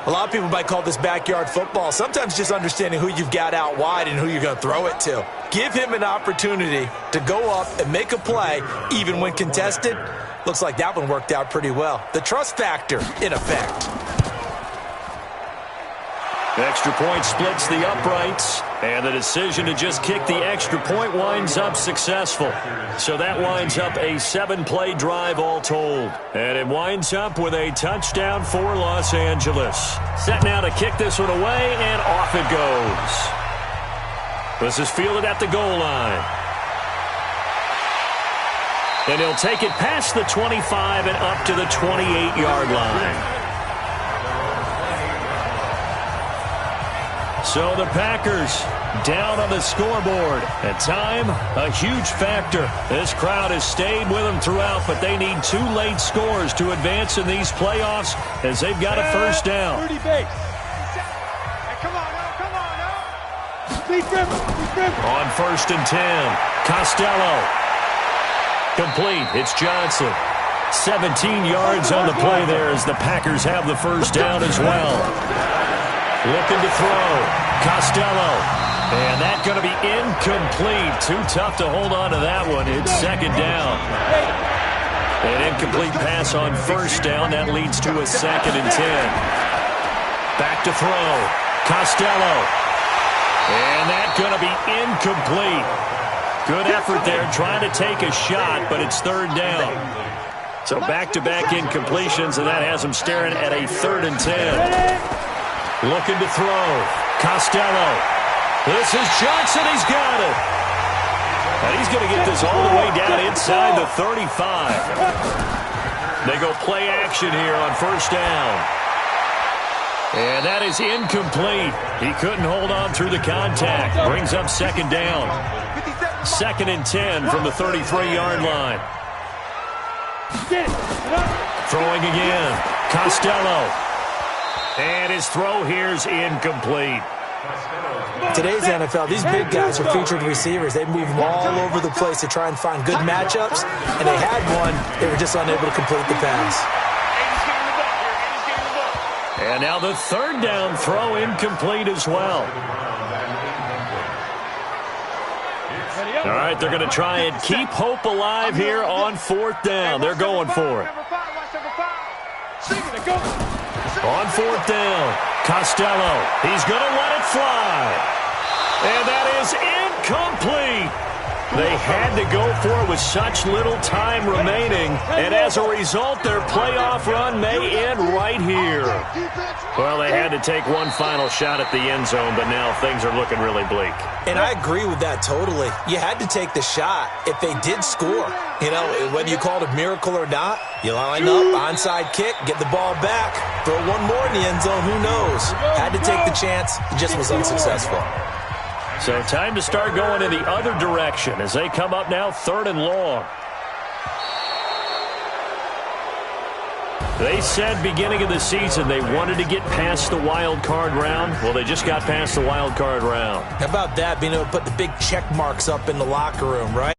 [SPEAKER 4] A lot of people might call this backyard football. Sometimes just understanding who you've got out wide and who you're going to throw it to. Give him an opportunity to go up and make a play, even when contested. Looks like that one worked out pretty well. The trust factor, in effect.
[SPEAKER 3] The extra point splits the uprights, and the decision to just kick the extra point winds up successful. So that winds up a 7-play drive all told. And it winds up with a touchdown for Los Angeles. Set now to kick this one away, and off it goes. This is fielded at the goal line. And he'll take it past the 25 and up to the 28-yard line. So the Packers down on the scoreboard. At time, a huge factor. This crowd has stayed with them throughout, but they need 2 late scores to advance in these playoffs as they've got a first down.
[SPEAKER 5] 30 base. Come on now.
[SPEAKER 3] On 1st and 10, Costello. Complete. It's Johnson. 17 yards on the play there as the Packers have the first down as well. Looking to throw. Costello. And that's going to be incomplete. Too tough to hold on to that one. It's 2nd down. An incomplete pass on 1st down. That leads to a 2nd and 10. Back to throw. Costello. And that's going to be incomplete. Good effort there trying to take a shot, but it's 3rd down. So back-to-back incompletions, and that has them staring at a 3rd and 10. Looking to throw. Costello. This is Johnson. He's got it. And he's going to get this all the way down inside the 35. They go play action here on 1st down. And that is incomplete. He couldn't hold on through the contact. Brings up 2nd down. 2nd and 10 from the 33-yard line. Throwing again. Costello. And his throw here is incomplete.
[SPEAKER 4] Today's NFL, these big guys are featured receivers. They move them all over the place to try and find good matchups, and they had one. They were just unable to complete the pass.
[SPEAKER 3] And now the third down throw incomplete as well. All right, they're going to try and keep hope alive here on fourth down. They're going for it. On fourth down, Costello. He's going to let it fly. And that is incomplete. They had to go for it with such little time remaining, and as a result, their playoff run may end right here. Well, they had to take one final shot at the end zone, but now things are looking really bleak.
[SPEAKER 4] And I agree with that totally. You had to take the shot if they did score. You know, whether you call it a miracle or not, you line up, onside kick, get the ball back, throw one more in the end zone, who knows? Had to take the chance, it just was unsuccessful.
[SPEAKER 3] So time to start going in the other direction as they come up now 3rd and long. They said beginning of the season they wanted to get past the wild card round. Well, they just got past the wild card round.
[SPEAKER 4] How about that, being able to put the big check marks up in the locker room, right?